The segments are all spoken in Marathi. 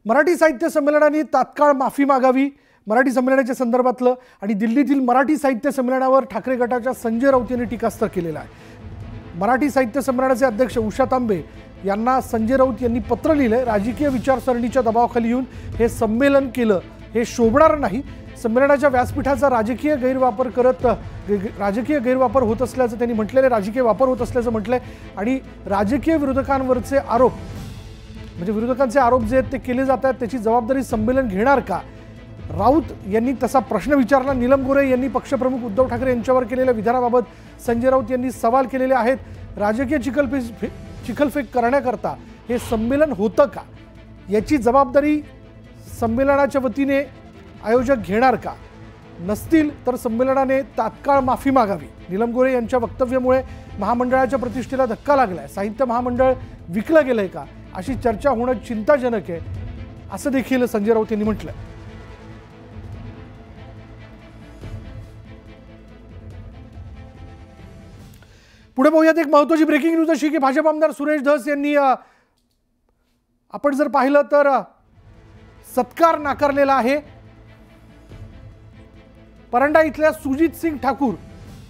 मराठी साहित्य संमेलनाने तात्काळ माफी मागावी, मराठी संमेलनाच्या संदर्भातलं आणि दिल्लीतील मराठी साहित्य संमेलनावर ठाकरे गटाच्या संजय राऊत यांनी टीकास्त्र केलेलं आहे। मराठी साहित्य संमेलनाचे अध्यक्ष उषा तांबे यांना संजय राऊत यांनी पत्र लिहिलंय। राजकीय विचारसरणीच्या दबावाखाली येऊन हे संमेलन केलं हे शोभणार नाही। संमेलनाच्या व्यासपीठाचा राजकीय गैरवापर होत असल्याचं त्यांनी म्हटलेलं, राजकीय वापर होत असल्याचं म्हटलंय आणि राजकीय विरोधकांवरचे आरोप म्हणजे विरोधकांचे आरोप जे आहेत ते केले जात आहेत त्याची जबाबदारी संमेलन घेणार का? राऊत यांनी तसा प्रश्न विचारला। नीलम गोरे यांनी पक्षप्रमुख उद्धव ठाकरे यांच्यावर केलेल्या विधानाबाबत संजय राऊत यांनी सवाल केलेले आहेत। राजकीय चिखलफेक करण्याकरता हे संमेलन होतं का याची जबाबदारी संमेलनाच्या वतीने आयोजक घेणार का? नसतील तर संमेलनाने तात्काळ माफी मागावी। नीलम गोरे यांच्या वक्तव्यामुळे महामंडळाच्या प्रतिष्ठेला धक्का लागलाय। साहित्य महामंडळ विकलं गेलंय का अशी चर्चा होणं चिंताजनक आहे असं देखील संजय राऊत यांनी म्हटलं। पुढे पाहूयात एक महत्त्वाची ब्रेकिंग न्यूज अशी की भाजप आमदार सुरेश धस यांनी आपण जर पाहिलं तर सत्कार नाकारलेला आहे। परंडा इथल्या सुजित सिंग ठाकूर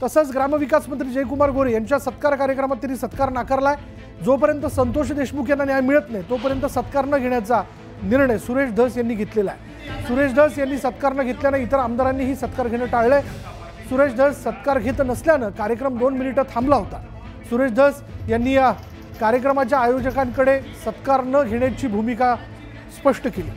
तसंच ग्रामविकास मंत्री जयकुमार गोरे यांच्या सत्कार कार्यक्रमात त्यांनी सत्कार नाकारलाय। जोपर्यंत संतोष देशमुख यांना न्याय मिळत नाही तोपर्यंत सत्कार न घेण्याचा निर्णय सुरेश धस यांनी घेतलेला आहे। सुरेश धस यांनी सत्कार न घेतल्याने इतर आमदारांनीही सत्कार घेणं टाळलंय। सुरेश धस सत्कार घेत नसल्यानं कार्यक्रम 2 मिनिटं थांबला होता। सुरेश धस यांनी या कार्यक्रमाच्या आयोजकांकडे सत्कार न घेण्याची भूमिका स्पष्ट केली।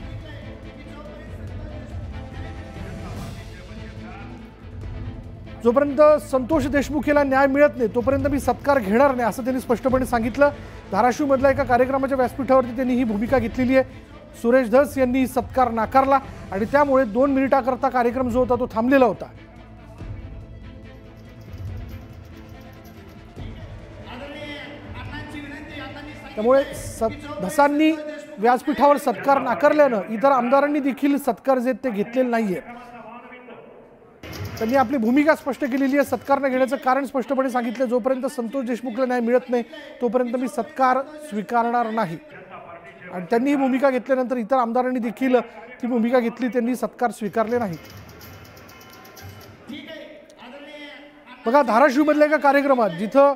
जोपर्यंत संतोष देशमुख यांना न्याय मिळत नाही तोपर्यंत मी सत्कार घेणार नाही असं त्यांनी स्पष्टपणे सांगितलं। धाराशिव मधल्या एका कार्यक्रमाच्या व्यासपीठावरती त्यांनी ही भूमिका घेतलेली आहे। सुरेश धस यांनी सत्कार नाकारला आणि त्यामुळे 2 मिनिटाकरता कार्यक्रम जो होता तो थांबलेला होता। त्यामुळे धसांनी व्यासपीठावर सत्कार नाकारल्यानं इतर आमदारांनी देखील सत्कार जे ते घेतलेले नाहीये। त्यांनी आपली भूमिका स्पष्ट केलेली आहे। सत्कार न घेण्याचं कारण स्पष्टपणे सांगितलं। जोपर्यंत संतोष देशमुखला न्याय मिळत नाही तोपर्यंत मी सत्कार स्वीकारणार नाही आणि त्यांनी ही भूमिका घेतल्यानंतर इतर आमदारांनी देखील ती भूमिका घेतली, त्यांनी सत्कार स्वीकारले नाही। बघा धाराशिव मधल्या एका कार्यक्रमात जिथं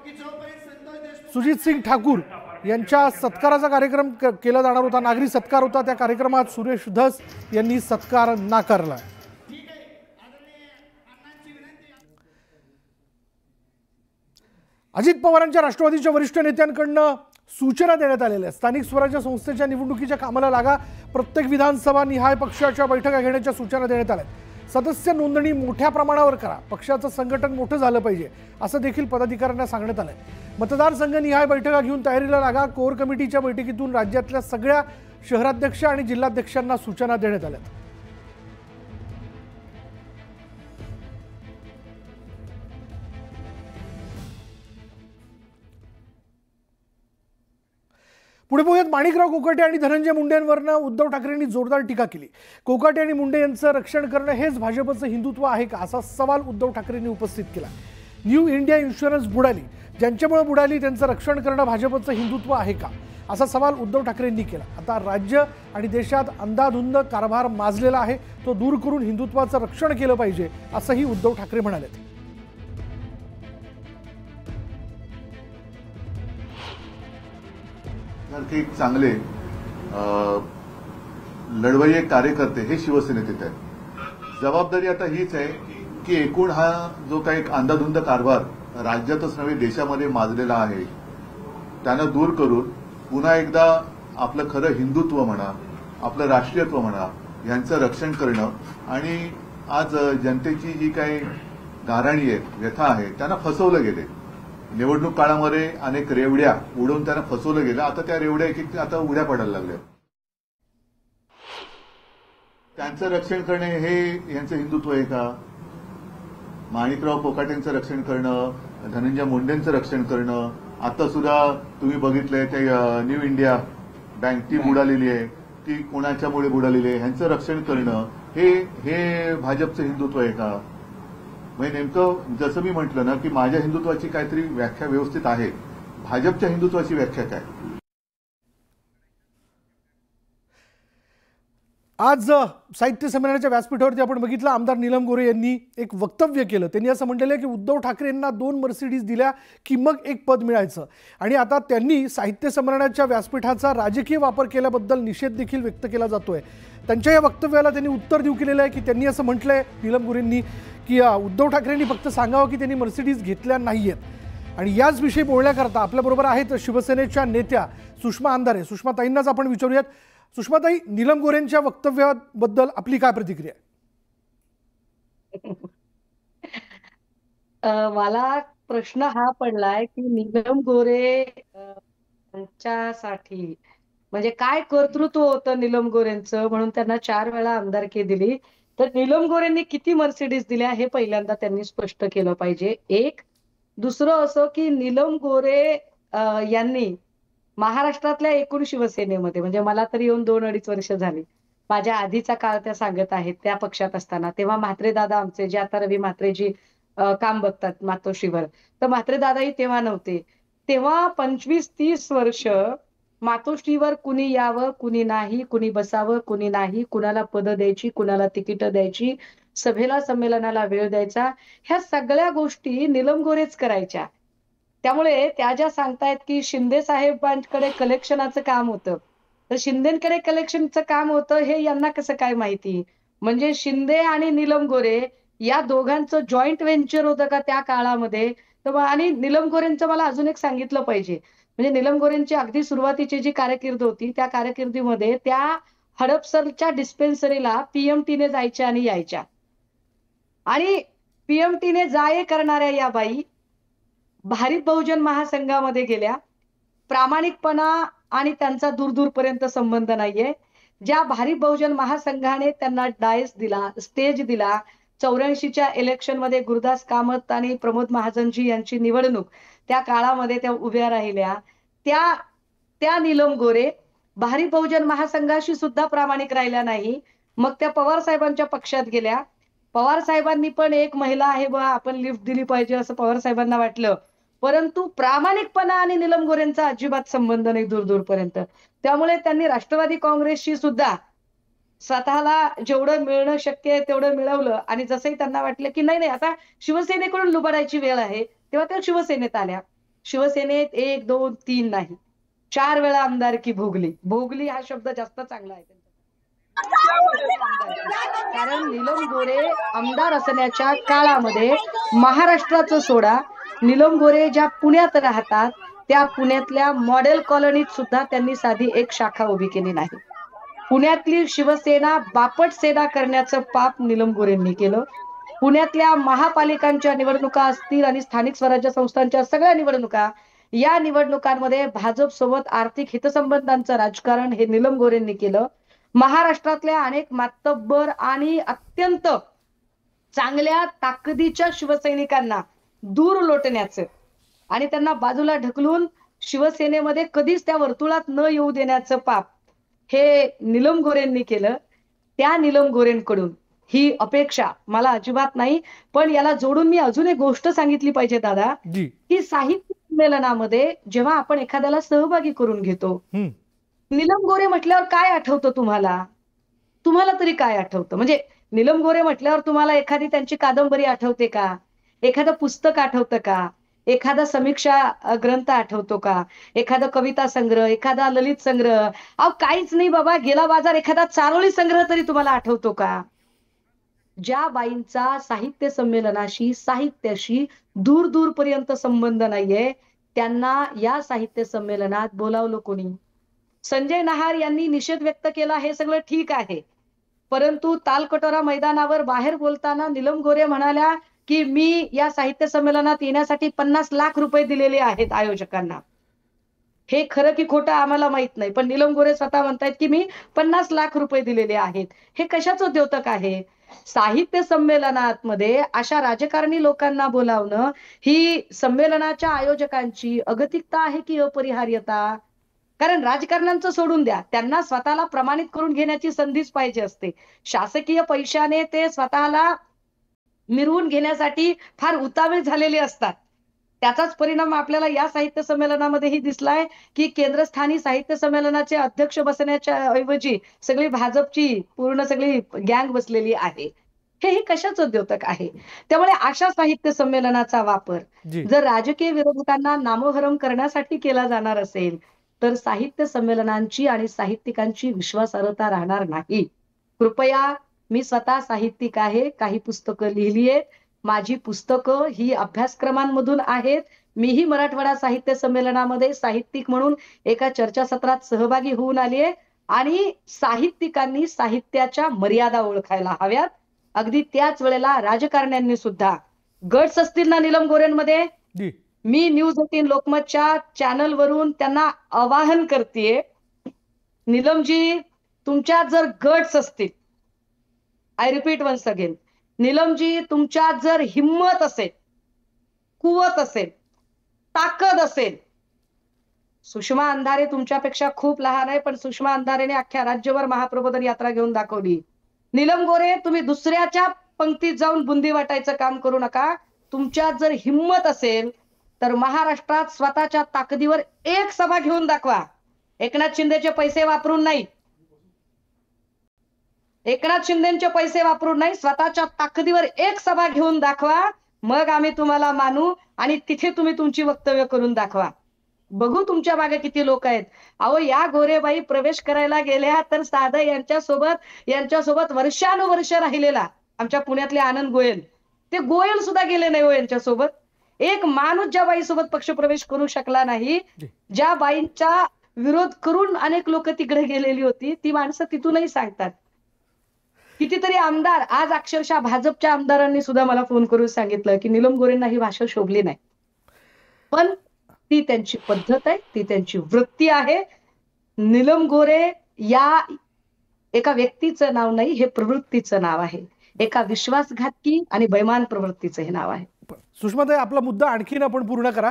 सुजित सिंग ठाकूर यांच्या सत्काराचा कार्यक्रम केला जाणार होता, नागरी सत्कार होता, त्या कार्यक्रमात सुरेश धस यांनी सत्कार नाकारला। अजित पवारांच्या राष्ट्रवादीच्या वरिष्ठ नेत्यांकडून सूचना देण्यात आलेल्या आहेत। स्थानिक स्वराज्य संस्थेच्या निवडणुकीच्या कामाला लागा, प्रत्येक विधानसभा निहाय पक्षाच्या बैठका घेण्याच्या सूचना देण्यात आल्या। सदस्य नोंदणी मोठ्या प्रमाणावर करा, पक्षाचं संघटन मोठं झालं पाहिजे असं देखील पदाधिकाऱ्यांना सांगण्यात आलंय। मतदारसंघ निहाय बैठका घेऊन तयारीला लागा। कोर कमिटीच्या बैठकीतून राज्यातल्या सगळ्या शहराध्यक्ष आणि जिल्हाध्यक्षांना सूचना देण्यात आल्या। पुढे पाहूयात माणिकराव कोकाटे आणि धनंजय मुंडेंवरनं उद्धव ठाकरेंनी जोरदार टीका केली। कोकाटे आणि मुंडे यांचं रक्षण करणं हेच भाजपचं हिंदुत्व आहे का असा सवाल उद्धव ठाकरेंनी उपस्थित केला। न्यू इंडिया इन्शुरन्स बुडाली, ज्यांच्यामुळे बुडाली त्यांचं रक्षण करणं भाजपचं हिंदुत्व आहे का असा सवाल उद्धव ठाकरेंनी केला। आता राज्य आणि देशात अंधाधुंद कारभार माजलेला आहे, तो दूर करून हिंदुत्वाचं रक्षण केलं पाहिजे असंही उद्धव ठाकरे म्हणाले। एक चांगले लढवय्ये कार्यकर्ते हे शिवसेनेत आहेत। जबाबदारी आता हीच आहे की एकूण हा जो काही अंधाधुंद कारभार राज्यातच नव्हे देशामध्ये माजलेला आहे त्यांना दूर करून पुन्हा एकदा आपलं खरं हिंदुत्व म्हणा, आपलं राष्ट्रीयत्व म्हणा यांचं रक्षण करणं आणि आज जनतेची जी काही गाऱ्हाणी आहे, व्यथा आहे, त्यांना फसवलं गेले। निवडणूक काळामध्ये अनेक रेवड्या उडवून त्यांना फसवलं गेलं। आता त्या रेवड्या एक आता उड्या पडायला लागल्या। त्यांचं रक्षण करणे हे यांचं हिंदुत्व आहे का? माणिकराव कोकाटेंचं रक्षण करणं, धनंजय मुंडेंचं रक्षण करणं, आता सुद्धा तुम्ही बघितलंय ते न्यू इंडिया बँक ती बुडालेली आहे, ती कोणाच्यामुळे बुडालेली आहे, ह्यांचं रक्षण करणं हे भाजपचं हिंदुत्व आहे का? म्हणजे नेमकं जसं मी म्हटलं ना की माझ्या हिंदुत्वाची काहीतरी व्याख्या व्यवस्थित आहे, भाजपच्या हिंदुत्वाची व्याख्या काय? आज साहित्य संमेलनाच्या व्यासपीठावरती आपण बघितलं आमदार नीलम गोरे यांनी एक वक्तव्य केलं. त्यांनी असं म्हटलेलं आहे की उद्धव ठाकरेंना 2 मर्सिडीज दिल्या की मग एक पद मिळायचं. आणि आता त्यांनी साहित्य संमेलनाच्या व्यासपीठाचा राजकीय वापर केल्याबद्दल निषेध देखील व्यक्त केला जातोय. त्यांच्या या वक्तव्याला त्यांनी उत्तर देऊ केलेलं आहे की त्यांनी असं म्हटलंय नीलम गोरेंनी की उद्धव ठाकरेंनी फक्त सांगावं की त्यांनी मर्सिडीज घेतल्या नाहीयेत. आणि याच विषयी बोलण्याकरता आपल्याबरोबर आहेत शिवसेनेच्या नेत्या सुषमा अंधारे. सुषमाताईंनाच आपण विचारूयात. सुषमाताई, नीलम गोरेंच्या वक्तव्याबद्दल आपली काय प्रतिक्रिया आहे? मला प्रश्न हा पडलाय की नीलम गोरे यांच्यासाठी म्हणजे काय कर्तृत्व होतं नीलम गोरेंचं म्हणून त्यांना 4 वेळा आमदारकी दिली. तर नीलम गोरेंनी किती मर्सिडीज दिल्या हे पहिल्यांदा त्यांनी स्पष्ट केलं पाहिजे. एक. दुसरं असं की नीलम गोरे यांनी महाराष्ट्रातल्या एकूण शिवसेनेमध्ये म्हणजे मला तरी येऊन 2-2.5 वर्ष झाली. माझ्या आधीचा काळ त्या सांगत आहेत त्या पक्षात असताना. तेव्हा म्हात्रे दादा आमचे जे आता रवी म्हात्रेजी काम बघतात मातोश्रीवर, तर म्हात्रे दादाही तेव्हा नव्हते. तेव्हा 25-30 वर्ष मातोश्रीवर कुणी यावं कुणी नाही, कुणी बसावं कुणी नाही, कुणाला पदं द्यायची कुणाला तिकीटं द्यायची, सभेला संमेलनाला वेळ द्यायचा, ह्या सगळ्या गोष्टी नीलम गोरेच करायच्या. त्यामुळे त्या ज्या सांगतायत की शिंदे साहेबांकडे कलेक्शनाचं काम होतं, तर शिंदेकडे कलेक्शनचं काम होतं हे यांना कसं काय माहिती? म्हणजे शिंदे आणि नीलम गोरे या दोघांचं जॉईंट व्हेंचर होतं का त्या काळामध्ये? तर आणि नीलम गोरेंचं मला अजून एक सांगितलं पाहिजे. म्हणजे नीलम गोरेंची अगदी सुरुवातीची जी कारकीर्द होती त्या कारकिर्दीमध्ये त्या हडपसरच्या डिस्पेन्सरीला पीएमटीने जायच्या आणि यायच्या. आणि पीएमटीने जाये करणाऱ्या या बाई भारिप बहुजन महासंघामध्ये गेल्या. प्रामाणिकपणा आणि त्यांचा दूरपर्यंत संबंध नाहीये. ज्या भारिप बहुजन महासंघाने त्यांना डायस दिला, स्टेज दिला, 84च्या इलेक्शन मध्ये गुरुदास कामत आणि प्रमोद महाजनजी यांची निवडणूक त्या काळामध्ये त्या उभ्या राहिल्या, त्या नीलम गोरे भारिप बहुजन महासंघाशी सुद्धा प्रामाणिक राहिल्या नाही. मग त्या पवार साहेबांच्या पक्षात गेल्या. पवार साहेबांनी पण एक महिला आहे बा आपण लिफ्ट दिली पाहिजे असं पवार साहेबांना वाटलं. परंतु प्रामाणिकपणा आणि नीलम गोरेंचा अजिबात संबंध नाही दूरपर्यंत. त्यामुळे त्यांनी राष्ट्रवादी काँग्रेसशी सुद्धा स्वतःला जेवढं मिळणं शक्य आहे तेवढं मिळवलं. आणि जसंही त्यांना वाटलं की नाही आता शिवसेनेकडून लुबाडायची वेळ आहे, तेव्हा त्या शिवसेनेत आल्या. शिवसेनेत 1, 2, 3 नाही 4 वेळा आमदारकी भोगली हा शब्द जास्त चांगला आहे. कारण नीलम गोरे आमदार असण्याच्या काळामध्ये महाराष्ट्राचं सोडा, नीलम गोरे ज्या पुण्यात राहतात त्या पुण्यातल्या मॉडेल कॉलनीत सुद्धा त्यांनी साधी एक शाखा उभी केली नाही. पुण्यातली शिवसेना बापट सेना करण्याचं पाप नीलम गोरेंनी केलं. पुण्यातल्या महापालिकांच्या निवडणुका असतील आणि स्थानिक स्वराज्य संस्थांच्या सगळ्या निवडणुका, या निवडणुकांमध्ये भाजप सोबत आर्थिक हितसंबंधांचं राजकारण हे नीलम गोरेंनी केलं. महाराष्ट्रातल्या अनेक मातब्बर आणि अत्यंत चांगल्या ताकदीच्या शिवसैनिकांना दूर लोटण्याचं आणि त्यांना बाजूला ढकलून शिवसेनेमध्ये कधीच त्या वर्तुळात न येऊ देण्याचं पाप हे नीलम गोरेंनी केलं. त्या नीलम गोरेंकडून ही अपेक्षा मला अजिबात नाही. पण याला जोडून मी अजून एक गोष्ट सांगितली पाहिजे दादा, की साहित्य संमेलनामध्ये जेव्हा आपण एखाद्याला सहभागी करून घेतो, नीलम गोरे म्हटल्यावर काय आठवतं तुम्हाला तरी काय आठवतं? म्हणजे नीलम गोरे म्हटल्यावर तुम्हाला एखादी त्यांची कादंबरी आठवते का? एखादं पुस्तक आठवतं का? एखादा समीक्षा ग्रंथ आठवतो का? एखादा कविता संग्रह, एखादा ललित संग्रह? काहीच नाही बाबा. गेला बाजार एखादा चारोळी संग्रह तरी तुम्हाला आठवतो का? ज्या बाईंचा साहित्य संमेलनाशी साहित्याशी दूरपर्यंत संबंध नाहीये त्यांना या साहित्य संमेलनात बोलावलं कोणी? संजय नहार यांनी निषेध व्यक्त केला, हे सगळं ठीक आहे. परंतु तालकटोरा मैदानावर बाहेर बोलताना नीलम गोरे म्हणाल्या की मी या साहित्य संमेलनात येण्यासाठी 50 लाख रुपये दिलेले आहेत आयोजकांना. हे खरं की खोटं आम्हाला माहित नाही, पण नीलम गोरे स्वतः म्हणतायत की मी 50 लाख रुपये दिलेले आहेत. हे कशाचं द्योतक आहे? साहित्य संमेलनात मध्ये अशा राजकारणी लोकांना बोलावणं ही संमेलनाच्या आयोजकांची अगतिकता आहे की अपरिहार्यता? कारण राजकारण्यांचं सोडून द्या, त्यांना स्वतःला प्रमाणित करून घेण्याची संधीच पाहिजे असते. शासकीय पैशाने ते स्वतःला मिरवून घेण्यासाठी फार उतावीळ झालेले असतात. त्याचाच परिणाम आपल्याला या साहित्य संमेलनामध्येही दिसलाय की केंद्रस्थानी साहित्य संमेलनाचे अध्यक्ष बसण्याच्या ऐवजी सगळी भाजपची पूर्ण सगळी गँग बसलेली आहे. हे कशाचं द्योतक आहे? त्यामुळे अशा साहित्य संमेलनाचा वापर जी जर राजकीय विरोधकांना नामोहरम करण्यासाठी केला जाणार असेल तर साहित्य संमेलनांची आणि साहित्यिकांची विश्वासार्हता राहणार नाही. कृपया, मी स्वतः साहित्यिक आहे, काही पुस्तकं लिहिली आहेत, माझी पुस्तकं ही अभ्यासक्रमांमधून आहेत. मीही मराठवाडा साहित्य संमेलनामध्ये साहित्यिक म्हणून एका चर्चासत्रात सहभागी होऊन आली आहे आणि साहित्यिकांनी साहित्याच्या मर्यादा ओळखायला हव्यात. अगदी त्याच वेळेला राजकारण्यांनी सुद्धा गट्स असतील ना निलम गोरेंमध्ये, जी मी न्यूज 18 लोकमतच्या चॅनलवरून त्यांना आवाहन करतेय, निलमजी तुमच्यात जर गट्स असतील, आय रिपीट वन्स अगेन, निलमजी तुमच्यात जर हिम्मत असेल, कुवत असेल, ताकद असेल, सुषमा अंधारे तुमच्यापेक्षा खूप लहान आहे पण सुषमा अंधारेने अख्ख्या राज्यभर महाप्रबोधन यात्रा घेऊन दाखवली. निलम गोरे, तुम्ही दुसऱ्याच्या पंक्तीत जाऊन बुंदी वाटायचं काम करू नका. तुमच्यात जर हिम्मत असेल तर महाराष्ट्रात स्वतःच्या ताकदीवर एक सभा घेऊन दाखवा. एकनाथ शिंदेचे पैसे वापरून नाही, एकनाथ शिंदेचे पैसे वापरून नाही, स्वतःच्या ताकदीवर एक सभा घेऊन दाखवा. मग आम्ही तुम्हाला मानू आणि तिथे तुम्ही तुमची वक्तव्य करून दाखवा. बघू तुमच्या मागे किती लोक आहेत. अहो, या गोरेबाई प्रवेश करायला गेल्या तर साधं यांच्यासोबत वर्षानुवर्ष राहिलेला आमच्या पुण्यातले आनंद गोयल, ते गोयल सुद्धा गेले नाही हो यांच्यासोबत. एक माणूस ज्या बाईसोबत पक्षप्रवेश करू शकला नाही, ज्या बाईंचा विरोध करून अनेक लोक तिकडे गेलेली होती, ती माणसं तिथूनही सांगतात. कितीतरी आमदार, आज अक्षरशः भाजपच्या आमदारांनी सुद्धा मला फोन करून सांगितलं की निलम गोरेंना ही भाषा शोभली नाही. पण ती त्यांची पद्धत आहे, ती त्यांची वृत्ती आहे. निलम गोरे या एका व्यक्तीचं नाव नाही, हे प्रवृत्तीचं नाव आहे. एका विश्वासघातकी आणि बैमान प्रवृत्तीचं हे नाव आहे. सुषमाताई, आपला मुद्दा आणखीन आपण पूर्ण करा.